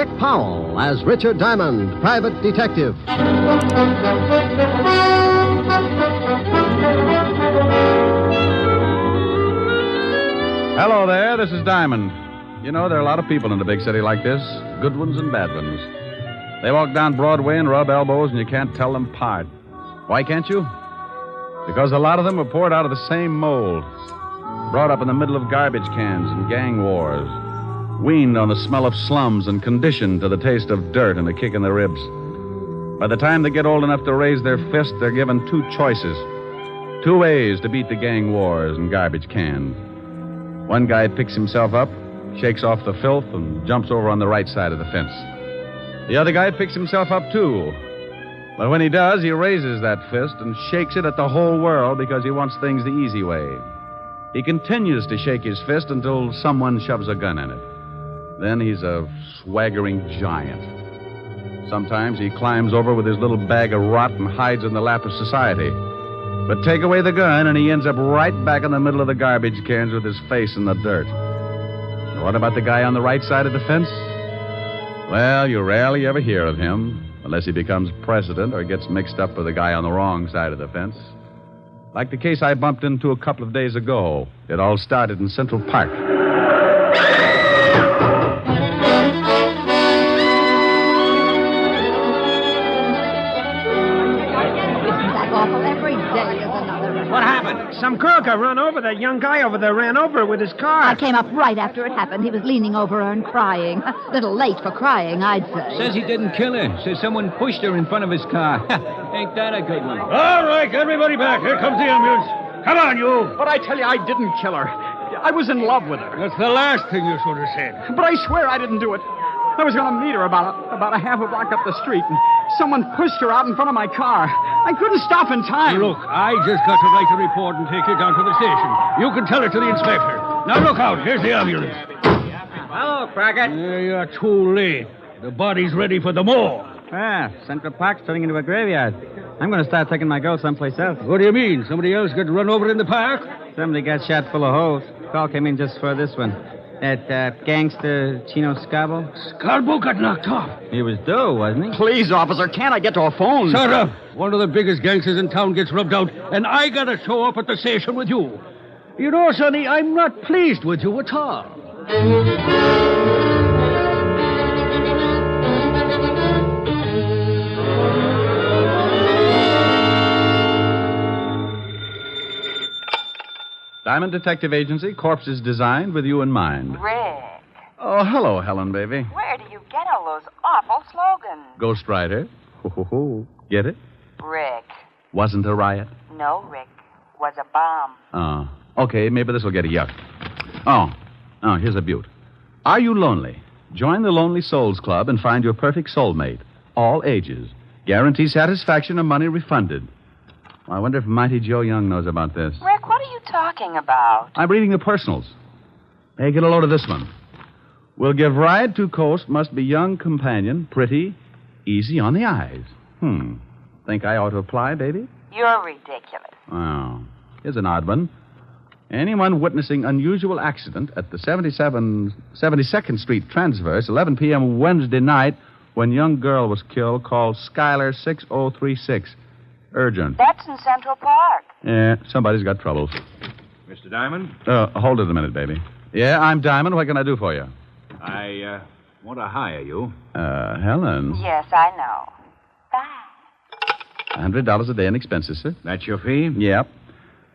Dick Powell as Richard Diamond, private detective. Hello there, this is Diamond. You know, there are a lot of people in a big city like this, good ones and bad ones. They walk down Broadway and rub elbows, and you can't tell them apart. Why can't you? Because a lot of them were poured out of the same mold, brought up in the middle of garbage cans and gang wars, weaned on the smell of slums and conditioned to the taste of dirt and a kick in the ribs. By the time they get old enough to raise their fist, they're given two choices, two ways to beat the gang wars and garbage cans. One guy picks himself up, shakes off the filth, and jumps over on the right side of the fence. The other guy picks himself up, too. But when he does, he raises that fist and shakes it at the whole world because he wants things the easy way. He continues to shake his fist until someone shoves a gun in it. Then he's a swaggering giant. Sometimes he climbs over with his little bag of rot and hides in the lap of society. But take away the gun, and he ends up right back in the middle of the garbage cans with his face in the dirt. What about the guy on the right side of the fence? Well, you rarely ever hear of him, unless he becomes president or gets mixed up with the guy on the wrong side of the fence. Like the case I bumped into a couple of days ago. It all started in Central Park. What happened? Some crook run over that young guy over there, ran over with his car. I came up right after it happened. He was leaning over her and crying. A little late for crying, I'd say. Says he didn't kill her. Says someone pushed her in front of his car. Ain't that a good one? All right, everybody back. Here comes the ambulance. Come on, you. But I tell you, I didn't kill her. I was in love with her. That's the last thing you should have said. But I swear I didn't do it. I was going to meet her about a half a block up the street, and someone pushed her out in front of my car. I couldn't stop in time. Look, I just got to write a report and take you down to the station. You can tell it to the inspector. Now, look out. Here's the ambulance. Hello, Crockett. You're too late. The body's ready for the morgue. Central Park's turning into a graveyard. I'm going to start taking my girl someplace else. What do you mean? Somebody else got run over in the park? Somebody got shot full of holes. Call came in just for this one. That gangster Chino Scabo. Scalbo got knocked off. He was due, wasn't he? Please, officer, can't I get to a phone? Shut up. One of the biggest gangsters in town gets rubbed out, and I got to show up at the station with you. You know, Sonny, I'm not pleased with you at all. Diamond Detective Agency, corpses designed with you in mind. Rick, Oh, hello, Helen, baby. where do you get all those awful slogans? Ghost Rider. Ho, ho, ho. Get it? Rick. Wasn't a riot. No, Rick. Was a bomb. Okay, maybe this will get a yuck. Oh, here's a beaut. Are you lonely? Join the Lonely Souls Club and find your perfect soulmate. All ages. Guarantee satisfaction and money refunded. I wonder if Mighty Joe Young knows about this. Rick, what are you talking about? I'm reading the personals. Hey, get a load of this one. Will give ride to coast, must be young companion, pretty, easy on the eyes. Think I ought to apply, baby? You're ridiculous. Oh, here's an odd one. Anyone witnessing unusual accident at the 72nd Street Transverse, 11 p.m. Wednesday night, when young girl was killed, call Skylar 6036. Urgent. That's in Central Park. Yeah, somebody's got troubles. Mr. Diamond? Hold it a minute, baby. Yeah, I'm Diamond. What can I do for you? I want to hire you. Helen. Yes, I know. Bye. $100 a day in expenses, sir. That's your fee? Yep.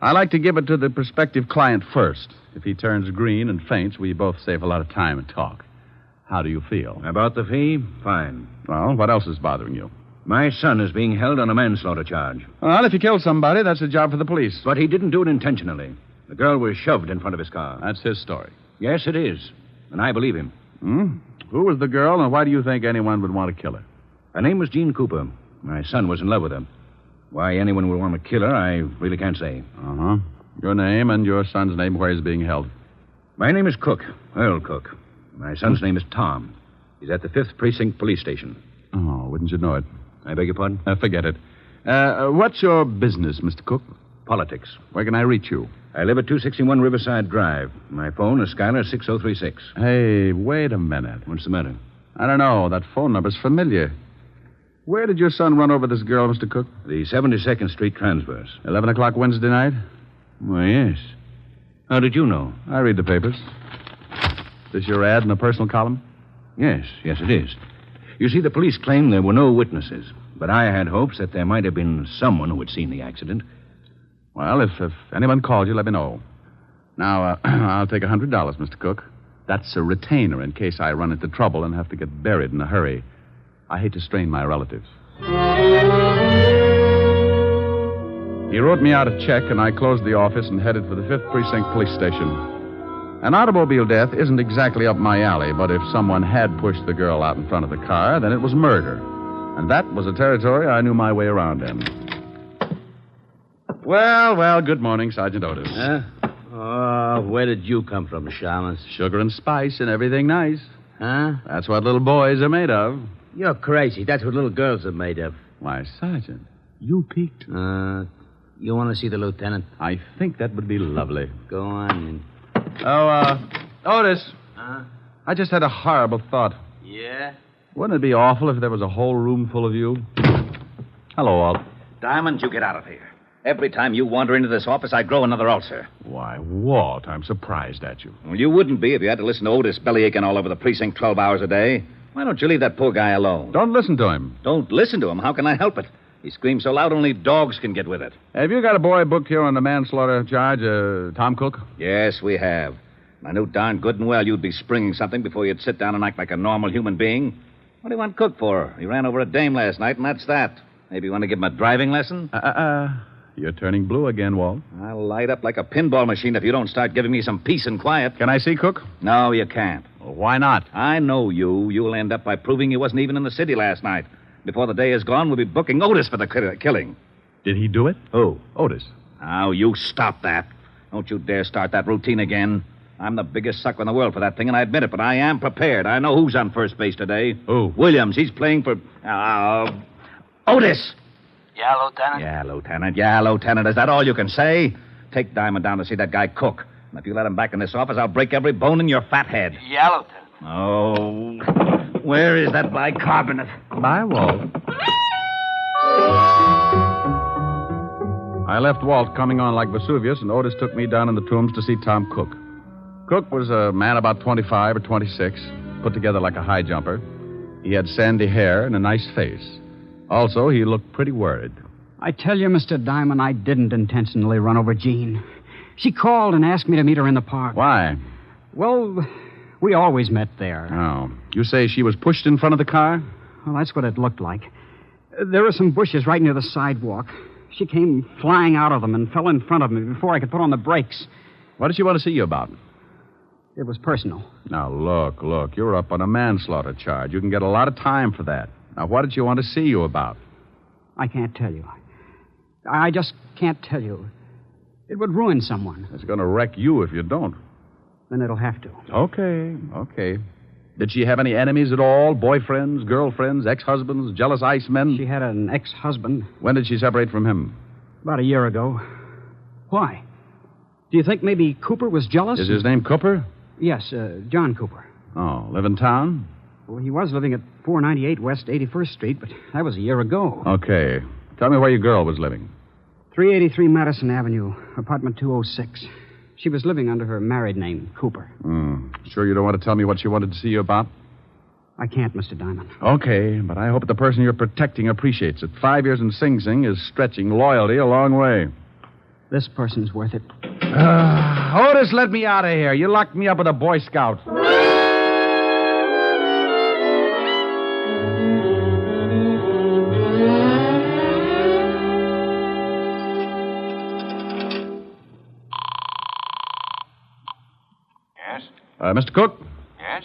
I like to give it to the prospective client first. If he turns green and faints, we both save a lot of time and talk. How do you feel? About the fee? Fine. Well, what else is bothering you? My son is being held on a manslaughter charge. Well, if he killed somebody, that's a job for the police. But he didn't do it intentionally. The girl was shoved in front of his car. That's his story. Yes, it is. And I believe him. Who was the girl, and why do you think anyone would want to kill her? Her name was Jean Cooper. My son was in love with her. Why anyone would want to kill her, I really can't say. Uh-huh. Your name and your son's name, where he's being held. My name is Cook, Earl Cook. My son's name is Tom. He's at the 5th Precinct Police Station. Oh, wouldn't you know it? I beg your pardon? Forget it. What's your business, Mr. Cook? Politics. Where can I reach you? I live at 261 Riverside Drive. My phone is Skylar 6036. Hey, wait a minute. What's the matter? I don't know. That phone number's familiar. Where did your son run over this girl, Mr. Cook? The 72nd Street transverse. 11 o'clock Wednesday night? Why, yes. How did you know? I read the papers. This your ad in the personal column? Yes, it is. You see, the police claim there were no witnesses, but I had hopes that there might have been someone who had seen the accident. Well, if anyone calls you, let me know. Now, I'll take $100, Mr. Cook. That's a retainer in case I run into trouble and have to get buried in a hurry. I hate to strain my relatives. He wrote me out a check, and I closed the office and headed for the 5th Precinct Police Station. An automobile death isn't exactly up my alley, but if someone had pushed the girl out in front of the car, then it was murder. And that was a territory I knew my way around in. Well, good morning, Sergeant Otis. Huh? Oh, where did you come from, Shamus? Sugar and spice and everything nice. Huh? That's what little boys are made of. You're crazy. That's what little girls are made of. Why, Sergeant, you peeked. You want to see the lieutenant? I think that would be lovely. Go on. Otis. Huh? I just had a horrible thought. Yeah? Wouldn't it be awful if there was a whole room full of you? Hello, Walt. Diamond, you get out of here. Every time you wander into this office, I grow another ulcer. Why, Walt, I'm surprised at you. Well, you wouldn't be if you had to listen to Otis bellyaching all over the precinct 12 hours a day. Why don't you leave that poor guy alone? Don't listen to him. Don't listen to him. How can I help it? He screams so loud only dogs can get with it. Have you got a boy booked here on the manslaughter charge, Tom Cook? Yes, we have. I knew darn good and well you'd be springing something before you'd sit down and act like a normal human being. What do you want Cook for? He ran over a dame last night, and that's that. Maybe you want to give him a driving lesson? You're turning blue again, Walt. I'll light up like a pinball machine if you don't start giving me some peace and quiet. Can I see Cook? No, you can't. Well, why not? I know you. You'll end up by proving you wasn't even in the city last night. Before the day is gone, we'll be booking Otis for the killing. Did he do it? Who? Otis. Now, you stop that. Don't you dare start that routine again. I'm the biggest sucker in the world for that thing, and I admit it, but I am prepared. I know who's on first base today. Who? Williams. He's playing for... Otis! Yeah, Lieutenant? Yeah, Lieutenant. Is that all you can say? Take Diamond down to see that guy Cook. And if you let him back in this office, I'll break every bone in your fat head. Yeah, Lieutenant. Oh, where is that bicarbonate? Bye, Walt. I left Walt coming on like Vesuvius, and Otis took me down in the tombs to see Tom Cook. Cook was a man about 25 or 26, put together like a high jumper. He had sandy hair and a nice face. Also, he looked pretty worried. I tell you, Mr. Diamond, I didn't intentionally run over Jean. She called and asked me to meet her in the park. Why? Well, we always met there. Oh. You say she was pushed in front of the car? Well, that's what it looked like. There were some bushes right near the sidewalk. She came flying out of them and fell in front of me before I could put on the brakes. What did she want to see you about? It was personal. Now, look. You're up on a manslaughter charge. You can get a lot of time for that. Now, what did she want to see you about? I can't tell you. I just can't tell you. It would ruin someone. It's going to wreck you if you don't. Then it'll have to. Okay. Did she have any enemies at all? Boyfriends, girlfriends, ex-husbands, jealous icemen? She had an ex-husband. When did she separate from him? About a year ago. Why? Do you think maybe Cooper was jealous? Is his name Cooper? Yes, John Cooper. Oh, live in town? Well, he was living at 498 West 81st Street, but that was a year ago. Okay. Tell me where your girl was living. 383 Madison Avenue, apartment 206. She was living under her married name, Cooper. Sure you don't want to tell me what she wanted to see you about? I can't, Mr. Diamond. Okay, but I hope the person you're protecting appreciates it. 5 years in Sing Sing is stretching loyalty a long way. This person's worth it. Otis, let me out of here. You locked me up with a Boy Scout. Mr. Cook? Yes?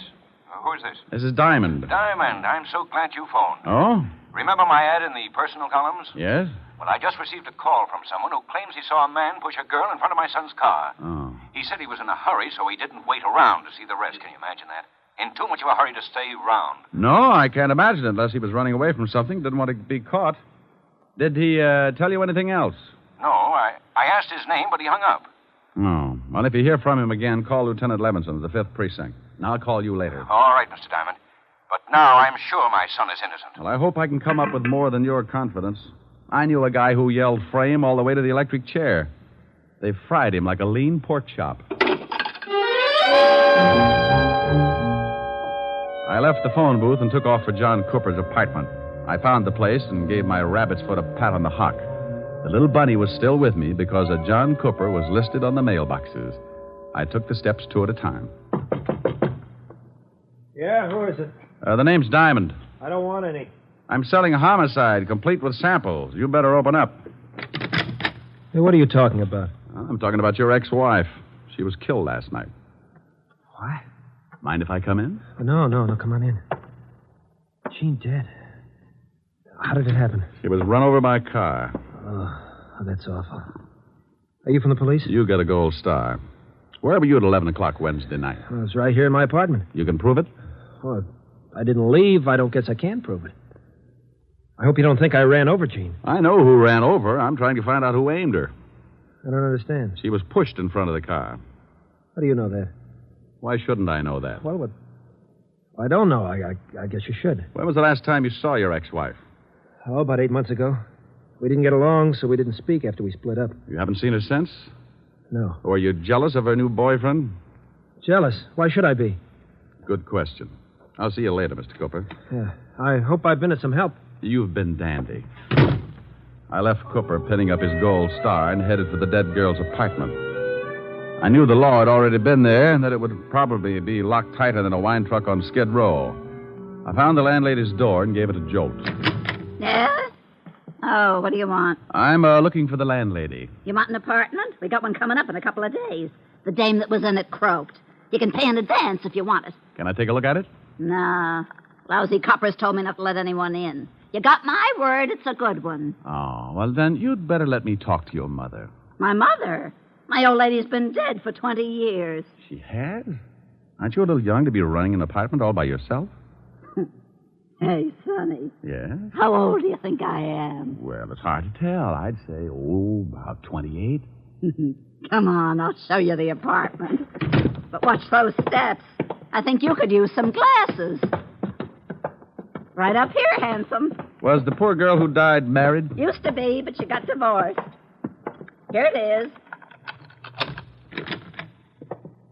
Who's this? This is Diamond. Diamond, I'm so glad you phoned. Oh? Remember my ad in the personal columns? Yes? Well, I just received a call from someone who claims he saw a man push a girl in front of my son's car. Oh. He said he was in a hurry, so he didn't wait around to see the rest. Can you imagine that? In too much of a hurry to stay round. No, I can't imagine it unless he was running away from something, didn't want to be caught. Did he tell you anything else? No, I asked his name, but he hung up. No. Well, if you hear from him again, call Lieutenant Levinson of the 5th Precinct. And I'll call you later. All right, Mr. Diamond. But now I'm sure my son is innocent. Well, I hope I can come up with more than your confidence. I knew a guy who yelled frame all the way to the electric chair. They fried him like a lean pork chop. I left the phone booth and took off for John Cooper's apartment. I found the place and gave my rabbit's foot a pat on the hock. The little bunny was still with me because a John Cooper was listed on the mailboxes. I took the steps two at a time. Yeah, who is it? The name's Diamond. I don't want any. I'm selling a homicide, complete with samples. You better open up. Hey, what are you talking about? I'm talking about your ex-wife. She was killed last night. What? Mind if I come in? No, come on in. Jean dead. How did it happen? She was run over by a car. Oh, that's awful. Are you from the police? You got a gold star. Where were you at 11 o'clock Wednesday night? I was right here in my apartment. You can prove it? Well, I didn't leave. I don't guess I can prove it. I hope you don't think I ran over Jean. I know who ran over. I'm trying to find out who aimed her. I don't understand. She was pushed in front of the car. How do you know that? Why shouldn't I know that? Well, what? I don't know. I guess you should. When was the last time you saw your ex-wife? Oh, about 8 months ago. We didn't get along, so we didn't speak after we split up. You haven't seen her since? No. Or are you jealous of her new boyfriend? Jealous? Why should I be? Good question. I'll see you later, Mr. Cooper. Yeah. I hope I've been of some help. You've been dandy. I left Cooper pinning up his gold star and headed for the dead girl's apartment. I knew the law had already been there and that it would probably be locked tighter than a wine truck on Skid Row. I found the landlady's door and gave it a jolt. Yeah? Oh, what do you want? I'm looking for the landlady. You want an apartment? We got one coming up in a couple of days. The dame that was in it croaked. You can pay in advance if you want it. Can I take a look at it? Nah. Lousy coppers told me not to let anyone in. You got my word, it's a good one. Oh, well, then you'd better let me talk to your mother. My mother? My old lady's been dead for 20 years. She has? Aren't you a little young to be running an apartment all by yourself? Hey, Sonny. Yes? How old do you think I am? Well, it's hard to tell. I'd say, about 28. Come on, I'll show you the apartment. But watch those steps. I think you could use some glasses. Right up here, handsome. Was the poor girl who died married? Used to be, but she got divorced. Here it is.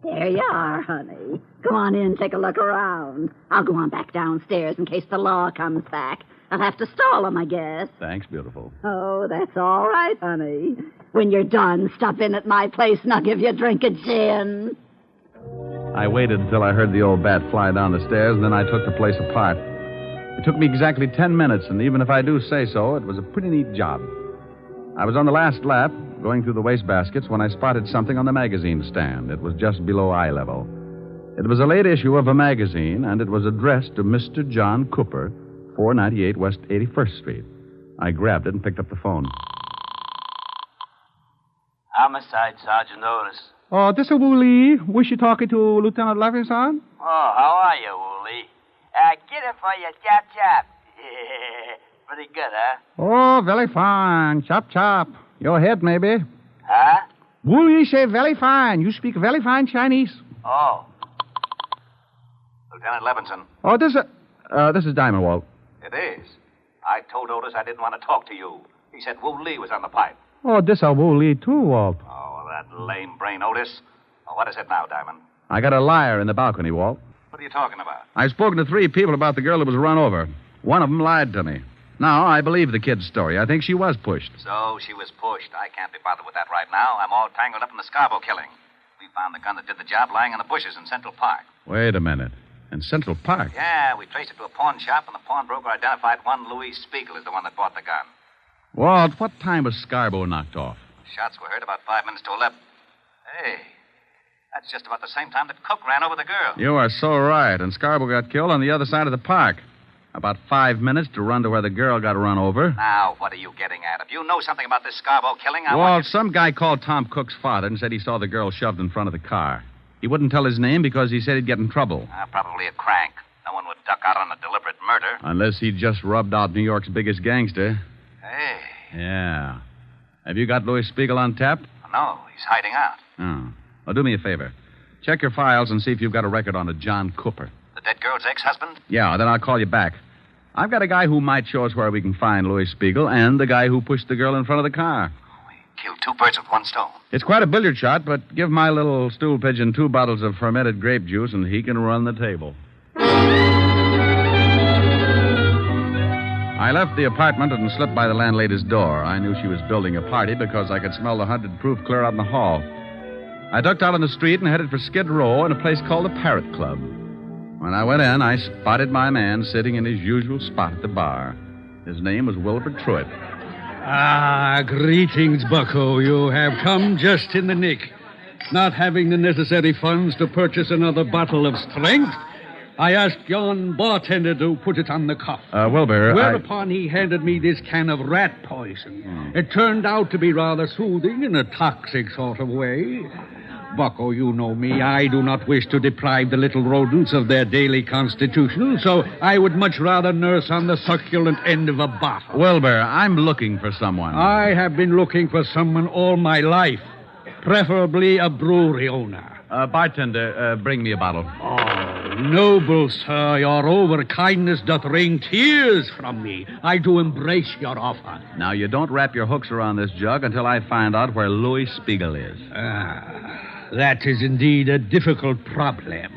There you are, honey. Go on in, take a look around. I'll go on back downstairs in case the law comes back. I'll have to stall them, I guess. Thanks, beautiful. Oh, that's all right, honey. When you're done, stop in at my place and I'll give you a drink of gin. I waited until I heard the old bat fly down the stairs, and then I took the place apart. It took me exactly 10 minutes, and even if I do say so, it was a pretty neat job. I was on the last lap, going through the wastebaskets, when I spotted something on the magazine stand. It was just below eye level. It was a late issue of a magazine, and it was addressed to Mr. John Cooper, 498 West 81st Street. I grabbed it and picked up the phone. Homicide, Sergeant Otis. Oh, this is Wooly. Was you talking to Lieutenant Levinson? Oh, how are you, Wooly? Get it for you, chop chop. Pretty good, huh? Oh, very fine. Chop, chop. Your head, maybe. Huh? Wooly say very fine. You speak very fine Chinese. Oh. Lieutenant Levinson. Oh, this is Diamond, Walt. It is. I told Otis I didn't want to talk to you. He said Wu Lee was on the pipe. Oh, this is Wooly, too, Walt. Oh, that lame brain, Otis. Oh, what is it now, Diamond? I got a liar in the balcony, Walt. What are you talking about? I've spoken to 3 people about the girl that was run over. One of them lied to me. Now, I believe the kid's story. I think she was pushed. So she was pushed. I can't be bothered with that right now. I'm all tangled up in the Scarborough killing. We found the gun that did the job lying in the bushes in Central Park. Wait a minute. In Central Park? Yeah, we traced it to a pawn shop, and the pawnbroker identified one Louis Spiegel as the one that bought the gun. Walt, what time was Scarborough knocked off? Shots were heard about 5 minutes to 11. Hey, that's just about the same time that Cook ran over the girl. You are so right. And Scarborough got killed on the other side of the park. About 5 minutes to run to where the girl got run over. Now, what are you getting at? If you know something about this Scarborough killing, I Walt, want you... some guy called Tom Cook's father and said he saw the girl shoved in front of the car. He wouldn't tell his name because he said he'd get in trouble. Probably a crank. No one would duck out on a deliberate murder. Unless he just rubbed out New York's biggest gangster. Hey. Yeah. Have you got Louis Spiegel on tap? No, he's hiding out. Oh. Well, do me a favor. Check your files and see if you've got a record on a John Cooper. The The dead girl's ex-husband? Yeah, then I'll call you back. I've got a guy who might show us where we can find Louis Spiegel and the guy who pushed the girl in front of the car. Killed two birds with one stone. It's quite a billiard shot, but give my little stool pigeon 2 bottles of fermented grape juice and he can run the table. I left the apartment and slipped by the landlady's door. I knew she was building a party because I could smell the 100 proof clear out in the hall. I ducked out on the street and headed for Skid Row in a place called the Parrot Club. When I went in, I spotted my man sitting in his usual spot at the bar. His name was Wilbur Truitt. Ah, greetings, Bucko. You have come just in the nick. Not having the necessary funds to purchase another bottle of strength, I asked yon bartender to put it on the cuff. Wilbur, Whereupon he handed me this can of rat poison. It turned out to be rather soothing in a toxic sort of way. Bucko, you know me. I do not wish to deprive the little rodents of their daily constitution, so I would much rather nurse on the succulent end of a bottle. Wilbur, I'm looking for someone. I have been looking for someone all my life, preferably a brewery owner. Bartender, bring me a bottle. Oh, noble sir, your overkindness doth wring tears from me. I do embrace your offer. Now, you don't wrap your hooks around this jug until I find out where Louis Spiegel is. That is indeed a difficult problem.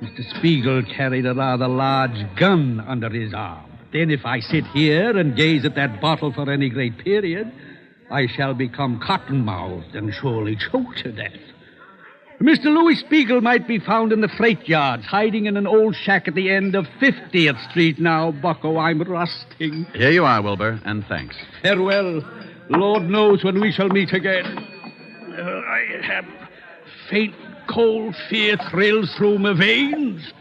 Mr. Spiegel carried a rather large gun under his arm. Then if I sit here and gaze at that bottle for any great period, I shall become cotton-mouthed and surely choke to death. Mr. Louis Spiegel might be found in the freight yards, hiding in an old shack at the end of 50th Street now. Bucko, I'm rusting. Here you are, Wilbur, and thanks. Farewell. Lord knows when we shall meet again. I have faint, cold fear thrills through my veins.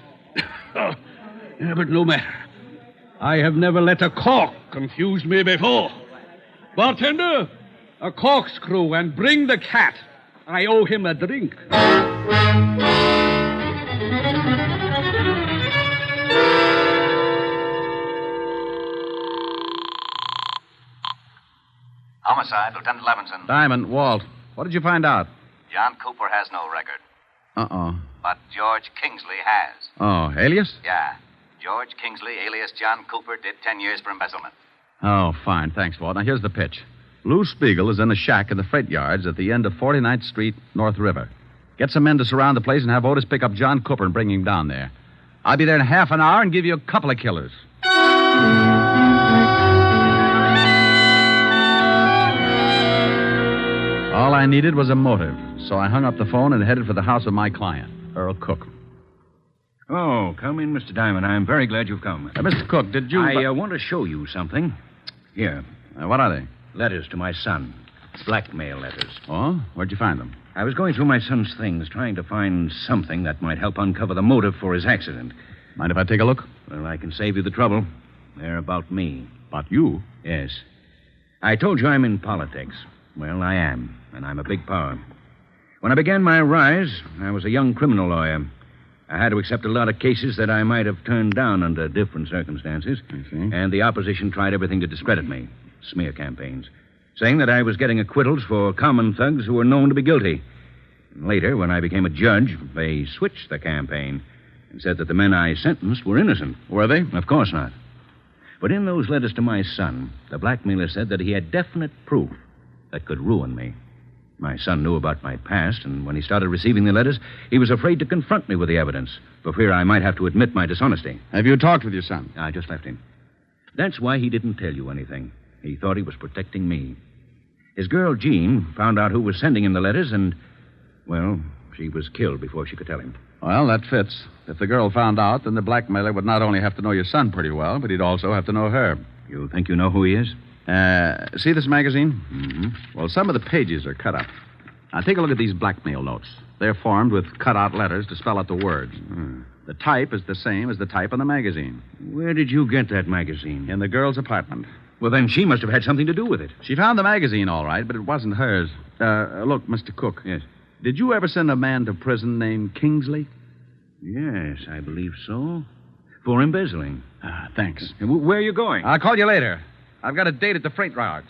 But no matter. I have never let a cork confuse me before. Bartender, a corkscrew, and bring the cat. I owe him a drink. Homicide, Lieutenant Levinson. Diamond, Walt, what did you find out? John Cooper has no record, Uh-oh. but George Kingsley has. Oh, alias? Yeah. George Kingsley, alias John Cooper, did 10 years for embezzlement. Oh, fine. Thanks, Walt. Now, here's the pitch. Lou Spiegel is in a shack in the freight yards at the end of 49th Street, North River. Get some men to surround the place and have Otis pick up John Cooper and bring him down there. I'll be there in half an hour and give you a couple of killers. All I needed was a motive, so I hung up the phone and headed for the house of my client, Earl Cook. Oh, come in, Mr. Diamond. I'm very glad you've come. Mr. Cook, did you... I want to show you something. Here. What are they? Letters to my son. Blackmail letters. Oh? Where'd you find them? I was going through my son's things, trying to find something that might help uncover the motive for his accident. Mind if I take a look? Well, I can save you the trouble. They're about me. About you? Yes. I told you I'm in politics. Well, I am, and I'm a big power. When I began my rise, I was a young criminal lawyer. I had to accept a lot of cases that I might have turned down under different circumstances. I see. And the opposition tried everything to discredit me. Smear campaigns. Saying that I was getting acquittals for common thugs who were known to be guilty. And later, when I became a judge, they switched the campaign and said that the men I sentenced were innocent. Were they? Of course not. But in those letters to my son, the blackmailer said that he had definite proof that could ruin me. My son knew about my past, and when he started receiving the letters, he was afraid to confront me with the evidence, for fear I might have to admit my dishonesty. Have you talked with your son? I just left him. That's why he didn't tell you anything. He thought he was protecting me. His girl, Jean, found out who was sending him the letters, and, well, she was killed before she could tell him. Well, that fits. If the girl found out, then the blackmailer would not only have to know your son pretty well, but he'd also have to know her. You think you know who he is? See this magazine? Mm-hmm. Well, some of the pages are cut up. Now, take a look at these blackmail notes. They're formed with cut-out letters to spell out the words. The type is the same as the type on the magazine. Where did you get that magazine? In the girl's apartment. Well, then she must have had something to do with it. She found the magazine, all right, but it wasn't hers. Look, Mr. Cook. Yes. Did you ever send a man to prison named Kingsley? Yes, I believe so. For embezzling. Thanks. Where are you going? I'll call you later. I've got a date at the freight yards.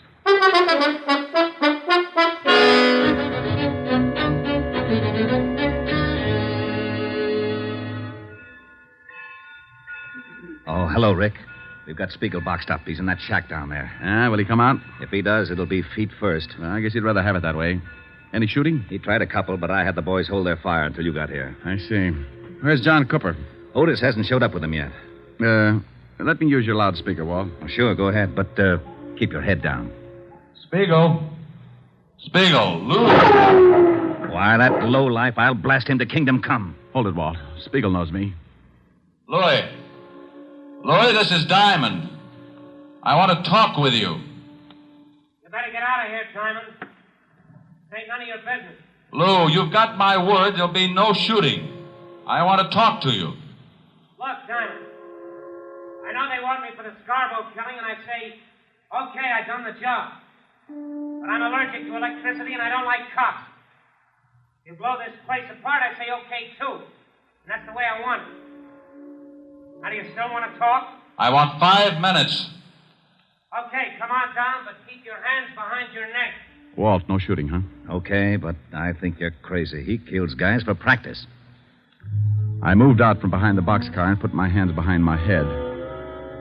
Hello, Rick. We've got Spiegel boxed up. He's in that shack down there. Ah, will he come out? If he does, it'll be feet first. Well, I guess he'd rather have it that way. Any shooting? He tried a couple, but I had the boys hold their fire until you got here. I see. Where's John Cooper? Otis hasn't showed up with him yet. Let me use your loudspeaker, Walt. Oh, sure, go ahead, but keep your head down. Spiegel, Lou. Why, that lowlife, I'll blast him to kingdom come. Hold it, Walt. Spiegel knows me. Louis, this is Diamond. I want to talk with you. You better get out of here, Diamond. This ain't none of your business. Lou, you've got my word there'll be no shooting. I want to talk to you. Look, Diamond. I know they want me for the Scarborough killing, and I say, okay, I done the job. But I'm allergic to electricity, and I don't like cops. If you blow this place apart, I say okay, too. And that's the way I want it. Now, do you still want to talk? I want 5 minutes. Okay, come on down, but keep your hands behind your neck. Walt, no shooting, huh? Okay, but I think you're crazy. He kills guys for practice. I moved out from behind the boxcar and put my hands behind my head.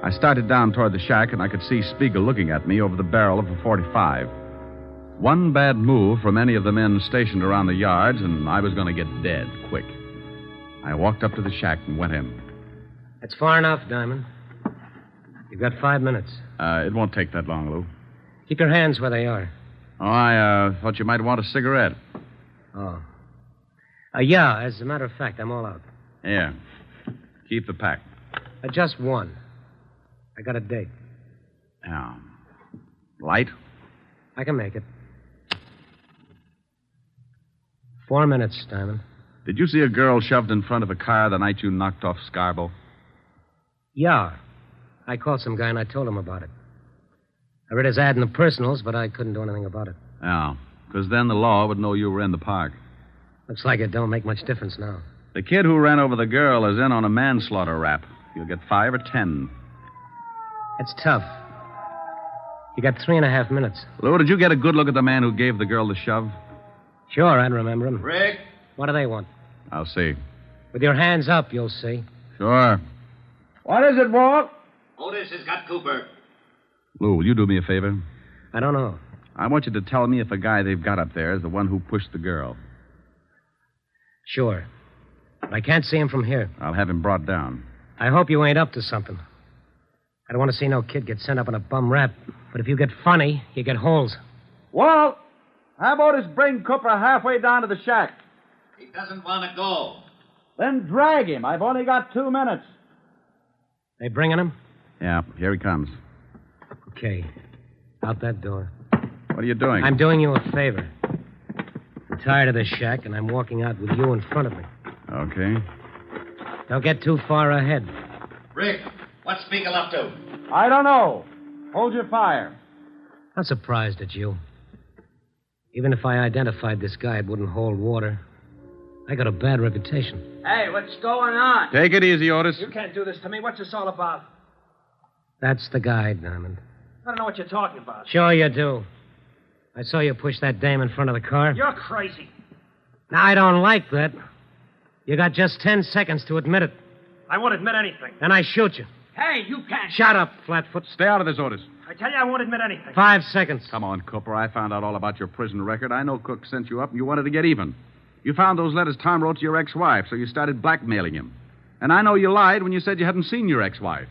I started down toward the shack, and I could see Spiegel looking at me over the barrel of a .45. One bad move from any of the men stationed around the yards, and I was going to get dead quick. I walked up to the shack and went in. That's far enough, Diamond. You've got 5 minutes. It won't take that long, Lou. Keep your hands where they are. Oh, I thought you might want a cigarette. Oh. Yeah, as a matter of fact, I'm all out. Yeah. Keep the pack. Just one. I got a date. Yeah. Light? I can make it. 4 minutes, Diamond. Did you see a girl shoved in front of a car the night you knocked off Scarborough? Yeah. I called some guy and I told him about it. I read his ad in the personals, but I couldn't do anything about it. Yeah, because then the law would know you were in the park. Looks like it don't make much difference now. The kid who ran over the girl is in on a manslaughter rap. You'll get 5 or 10. It's tough. You got 3.5 minutes. Lou, did you get a good look at the man who gave the girl the shove? Sure, I'd remember him. Rick? What do they want? I'll see. With your hands up, you'll see. Sure. What is it, Walt? Otis has got Cooper. Lou, will you do me a favor? I don't know. I want you to tell me if the guy they've got up there is the one who pushed the girl. Sure. But I can't see him from here. I'll have him brought down. I hope you ain't up to something. I don't want to see no kid get sent up on a bum rap. But if you get funny, you get holes. Walt, how about us bring Cooper halfway down to the shack? He doesn't want to go. Then drag him. I've only got 2 minutes. They bringing him? Yeah, here he comes. Okay. Out that door. What are you doing? I'm doing you a favor. I'm tired of this shack, and I'm walking out with you in front of me. Okay. Don't get too far ahead. Rick, what's Spiegel up to? I don't know. Hold your fire. I'm surprised at you. Even if I identified this guy, it wouldn't hold water. I got a bad reputation. Hey, what's going on? Take it easy, Otis. You can't do this to me. What's this all about? That's the guy, Diamond. I don't know what you're talking about. Sure you do. I saw you push that dame in front of the car. You're crazy. Now, I don't like that. You got just 10 seconds to admit it. I won't admit anything. Then I shoot you. Hey, you can't. Shut up, Flatfoot. Stay out of this, Otis. I tell you, I won't admit anything. 5 seconds. Come on, Cooper. I found out all about your prison record. I know Cook sent you up and you wanted to get even. You found those letters Tom wrote to your ex-wife, so you started blackmailing him. And I know you lied when you said you hadn't seen your ex-wife.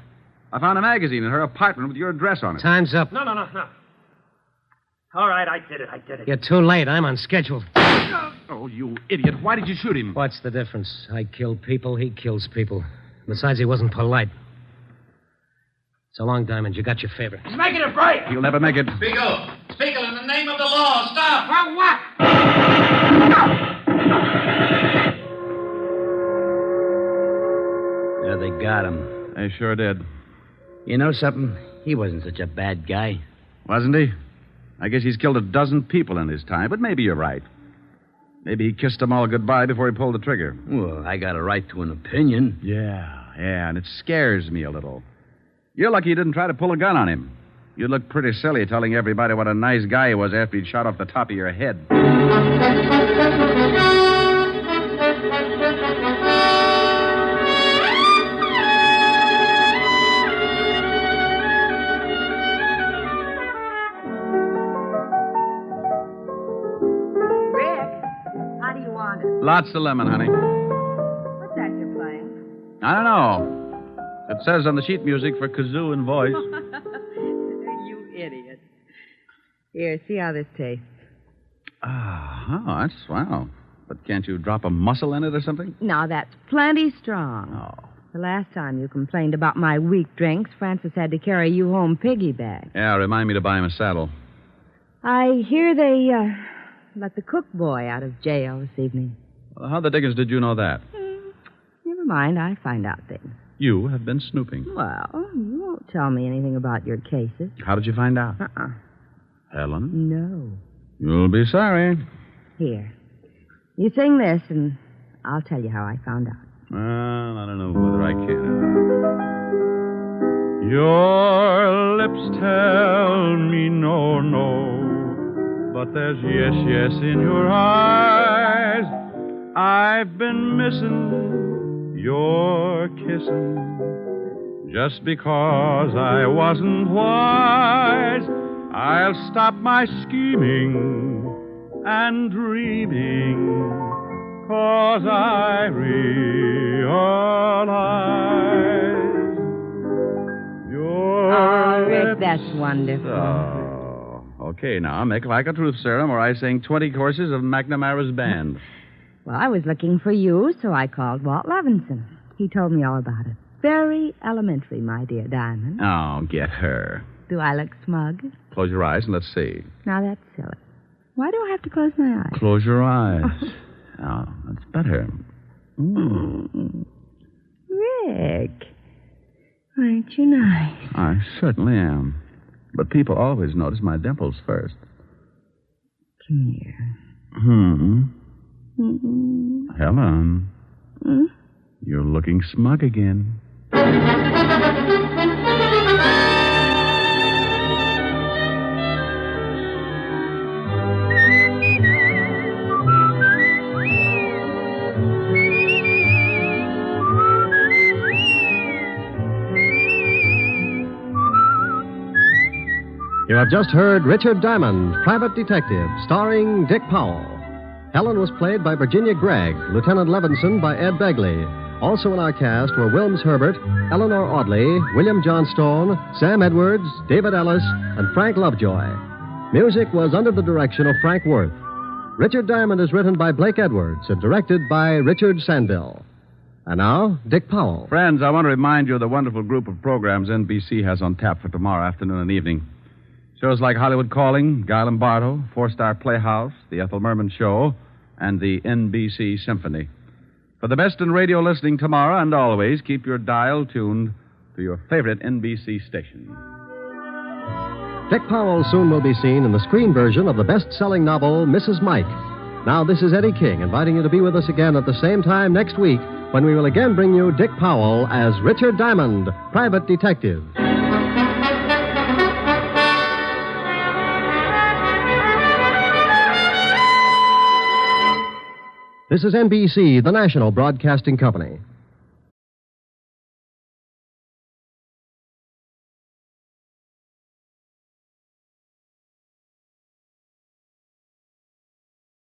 I found a magazine in her apartment with your address on it. Time's up. No. All right, I did it. You're too late. I'm on schedule. Oh, you idiot. Why did you shoot him? What's the difference? I kill people, he kills people. Besides, he wasn't polite. So long, Diamond. You got your favor. He's making a break. He'll never make it. Spiegel, in the name of the law, stop. For what? Yeah, they got him. They sure did. You know something? He wasn't such a bad guy. Wasn't he? I guess he's killed 12 people in his time, but maybe you're right. Maybe he kissed them all goodbye before he pulled the trigger. Well, I got a right to an opinion. Yeah, and it scares me a little. You're lucky you didn't try to pull a gun on him. You'd look pretty silly telling everybody what a nice guy he was after he'd shot off the top of your head. want it? Lots of lemon, honey. What's that you're playing? I don't know. It says on the sheet music for kazoo and voice. You idiot. Here, see how this tastes. That's wow. But can't you drop a mussel in it or something? Now, that's plenty strong. Oh. The last time you complained about my weak drinks, Francis had to carry you home piggyback. Yeah, remind me to buy him a saddle. I hear they let the cook boy out of jail this evening. Well, how the dickens did you know that? Never mind, I find out things. You have been snooping. Well, you won't tell me anything about your cases. How did you find out? Helen? No. You'll be sorry. Here. You sing this, and I'll tell you how I found out. Well, I don't know whether I can. Your lips tell me no, no, but there's yes, yes in your eyes. I've been missing your kissing just because I wasn't wise. I'll stop my scheming and dreaming, 'cause I realize your Rick, that's wonderful. Oh, okay, now make like a truth serum, or I sing 20 courses of McNamara's band. Well, I was looking for you, so I called Walt Levinson. He told me all about it. Very elementary, my dear Diamond. Oh, get her. Do I look smug? Close your eyes and let's see. Now, that's silly. Why do I have to close my eyes? Close your eyes. Oh, that's better. Rick, aren't you nice? I certainly am. But people always notice my dimples first. Come here. Helen. You're looking smug again. You have just heard Richard Diamond, Private Detective, starring Dick Powell. Helen was played by Virginia Gregg, Lieutenant Levinson by Ed Begley. Also in our cast were Wilms Herbert, Eleanor Audley, William Johnstone, Sam Edwards, David Ellis, and Frank Lovejoy. Music was under the direction of Frank Worth. Richard Diamond is written by Blake Edwards and directed by Richard Sandville. And now, Dick Powell. Friends, I want to remind you of the wonderful group of programs NBC has on tap for tomorrow afternoon and evening. Shows like Hollywood Calling, Guy Lombardo, Four-Star Playhouse, The Ethel Merman Show, and the NBC Symphony. For the best in radio listening tomorrow and always, keep your dial tuned to your favorite NBC station. Dick Powell soon will be seen in the screen version of the best-selling novel, Mrs. Mike. Now, this is Eddie King inviting you to be with us again at the same time next week when we will again bring you Dick Powell as Richard Diamond, Private Detective. This is NBC, the national broadcasting company.